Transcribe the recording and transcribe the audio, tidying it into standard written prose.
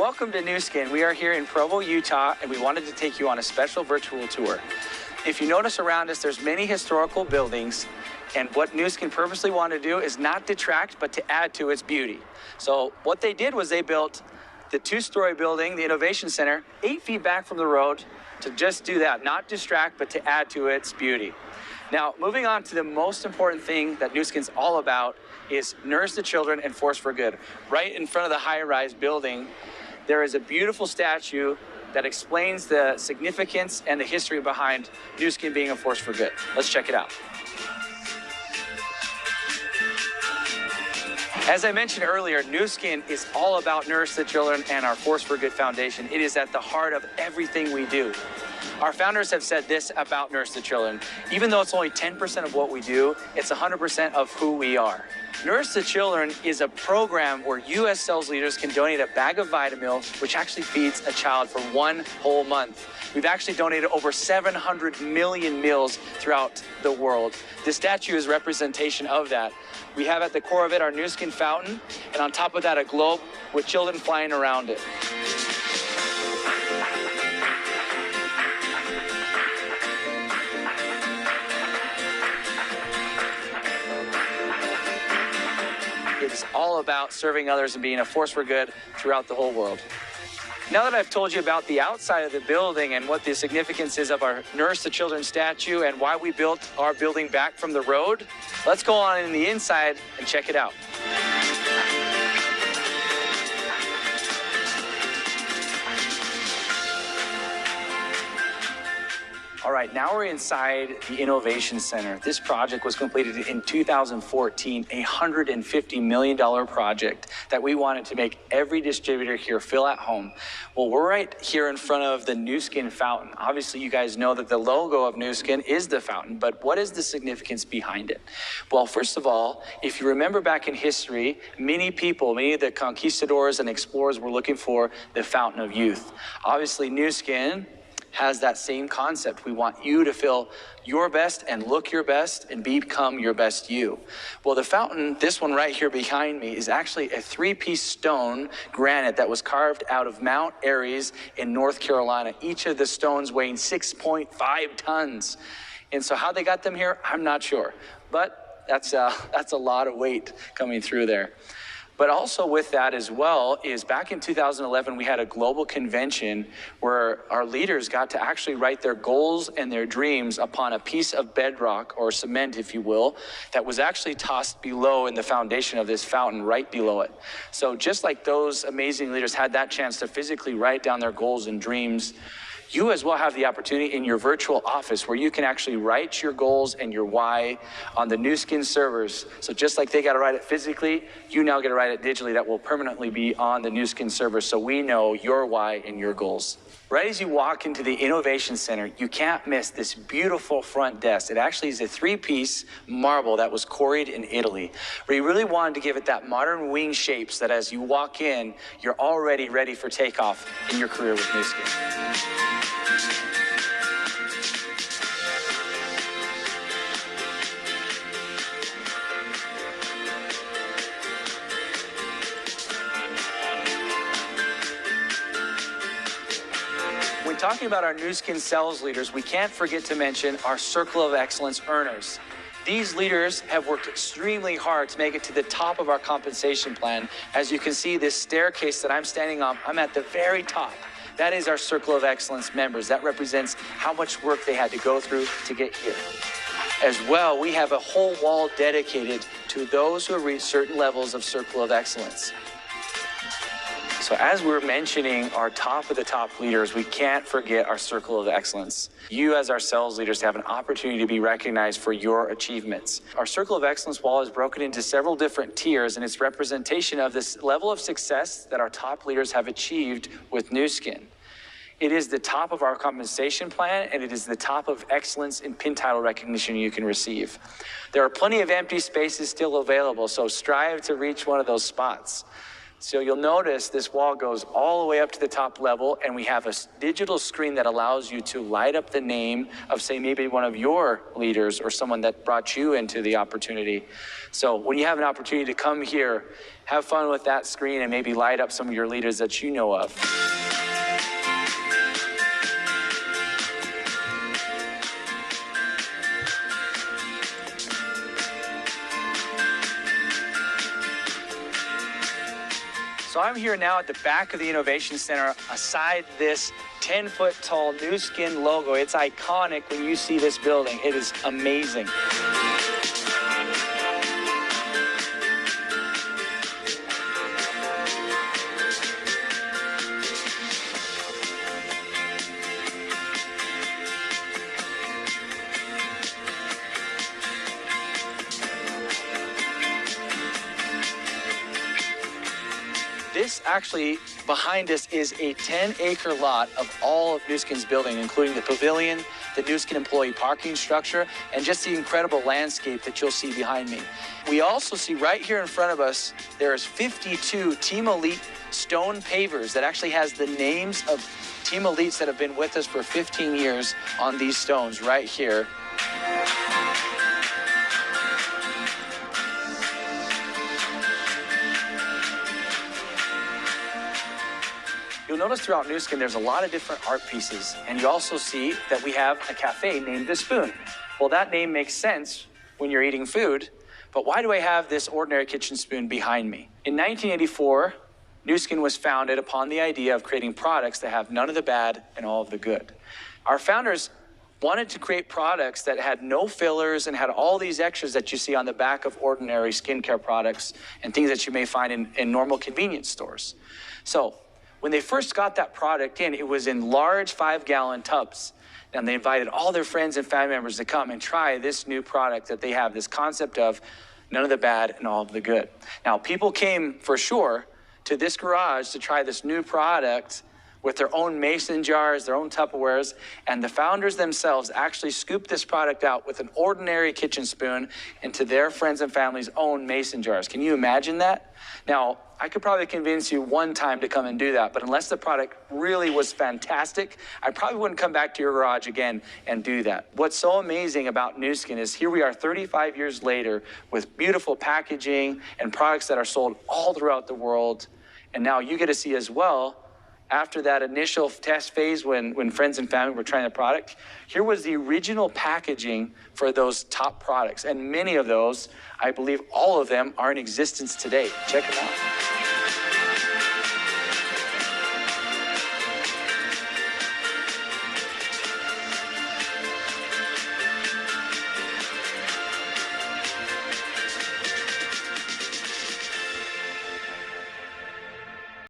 Welcome to Nu Skin. We are here in Provo, Utah, and we wanted to take you on a special virtual tour. If you notice around us, there's many historical buildings, and what Nu Skin purposely wanted to do is not detract, but to add to its beauty. So what they did was they built the two-story building, the Innovation Center, 8 feet back from the road to just do that, not distract, but to add to its beauty. Now, moving on to the most important thing that Nu Skin's all about is nurse the children and force for good. Right in front of the high-rise building, there is a beautiful statue that explains the significance and the history behind Nu Skin being a force for good. Let's check it out. As I mentioned earlier, Nu Skin is all about Nurse the Children and our Force for Good Foundation. It is at the heart of everything we do. Our founders have said this about Nurse the Children: even though it's only 10% of what we do, it's 100% of who we are. Nurse the Children is a program where U.S. sales leaders can donate a bag of Vitamil, which actually feeds a child for 1 whole month. We've actually donated over 700 million meals throughout the world. This statue is representation of that. We have at the core of it our Nu Skin fountain, and on top of that, a globe with children flying around it. It's all about serving others and being a force for good throughout the whole world. Now that I've told you about the outside of the building and what the significance is of our Nurse the Children statue and why we built our building back from the road, let's go on in the inside and check it out. All right, now we're inside the Innovation Center. This project was completed in 2014, a $150 million project that we wanted to make every distributor here feel at home. Well, we're right here in front of the Nu Skin fountain. Obviously, you guys know that the logo of Nu Skin is the fountain, but what is the significance behind it? Well, first of all, if you remember back in history, many of the conquistadors and explorers were looking for the fountain of youth. Obviously, Nu Skin has that same concept. We want you to feel your best and look your best and become your best you. Well, the fountain, this one right here behind me, is actually a 3-piece stone granite that was carved out of Mount Aries in North Carolina. Each of the stones weighing 6.5 tons. And so how they got them here, I'm not sure. But that's a lot of weight coming through there. But also with that as well is back in 2011, we had a global convention where our leaders got to actually write their goals and their dreams upon a piece of bedrock, or cement, if you will, that was actually tossed below in the foundation of this fountain, right below it. So just like those amazing leaders had that chance to physically write down their goals and dreams, you as well have the opportunity in your virtual office where you can actually write your goals and your why on the Nu Skin servers. So just like they got to write it physically, you now get to write it digitally. That will permanently be on the Nu Skin server, so we know your why and your goals. Right as you walk into the Innovation Center, you can't miss this beautiful front desk. It actually is a 3-piece marble that was quarried in Italy. We really wanted to give it that modern wing shape so that as you walk in, you're already ready for takeoff in your career with Nu Skin. When talking about our Nu Skin sales leaders, we can't forget to mention our Circle of Excellence earners. These leaders have worked extremely hard to make it to the top of our compensation plan. As you can see, this staircase that I'm standing on, I'm at the very top. That is our Circle of Excellence members. That represents how much work they had to go through to get here. As well, we have a whole wall dedicated to those who have reached certain levels of Circle of Excellence. So as we're mentioning our top of the top leaders, we can't forget our Circle of Excellence. You as our sales leaders have an opportunity to be recognized for your achievements. Our Circle of Excellence wall is broken into several different tiers, and it's representation of this level of success that our top leaders have achieved with Nu Skin. It is the top of our compensation plan, and it is the top of excellence in pin title recognition you can receive. There are plenty of empty spaces still available, so strive to reach one of those spots. So you'll notice this wall goes all the way up to the top level, and we have a digital screen that allows you to light up the name of, say, maybe one of your leaders or someone that brought you into the opportunity. So when you have an opportunity to come here, have fun with that screen and maybe light up some of your leaders that you know of. So I'm here now at the back of the Innovation Center, aside this 10-foot tall Nu Skin logo. It's iconic when you see this building. It is amazing. This actually, behind us, is a 10-acre lot of all of Nu Skin's building, including the pavilion, the Nu Skin employee parking structure, and just the incredible landscape that you'll see behind me. We also see right here in front of us, there's 52 Team Elite stone pavers that actually has the names of Team Elites that have been with us for 15 years on these stones right here. You'll notice throughout Nu Skin there's a lot of different art pieces, and you also see that we have a cafe named The Spoon. Well, that name makes sense when you're eating food, but why do I have this ordinary kitchen spoon behind me? In 1984, Nu Skin was founded upon the idea of creating products that have none of the bad and all of the good. Our founders wanted to create products that had no fillers and had all these extras that you see on the back of ordinary skincare products and things that you may find in normal convenience stores. So when they first got that product in, it was in large 5-gallon tubs. And they invited all their friends and family members to come and try this new product that they have, this concept of none of the bad and all of the good. Now, people came for sure to this garage to try this new product with their own mason jars, their own Tupperwares, and the founders themselves actually scooped this product out with an ordinary kitchen spoon into their friends and family's own mason jars. Can you imagine that? Now, I could probably convince you one time to come and do that, but unless the product really was fantastic, I probably wouldn't come back to your garage again and do that. What's so amazing about Nu Skin is here we are 35 years later with beautiful packaging and products that are sold all throughout the world. And now you get to see as well, after that initial test phase when friends and family were trying the product, here was the original packaging for those top products. And many of those, I believe all of them, are in existence today. Check them out.